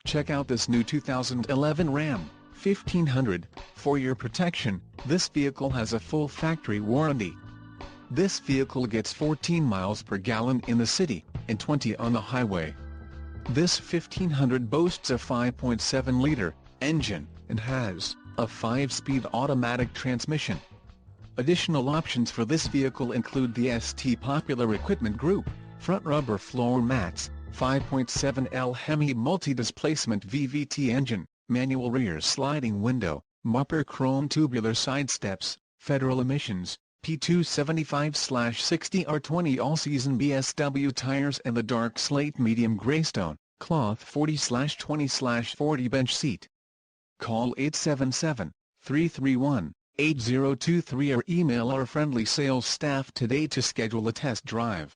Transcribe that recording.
Check out this new 2011 Ram 1500. For your protection, this vehicle has a full factory warranty. This vehicle gets 14 miles per gallon in the city, and 20 on the highway. This 1500 boasts a 5.7-liter engine, and has a 5-speed automatic transmission. Additional options for this vehicle include the ST Popular Equipment Group, front rubber floor mats, 5.7L Hemi multi-displacement VVT engine, manual rear sliding window, Mupper chrome tubular side steps, federal emissions, P275/60R20 all-season BSW tires and the dark slate medium graystone, cloth 40/20/40 bench seat. Call 877-331-8023 or email our friendly sales staff today to schedule a test drive.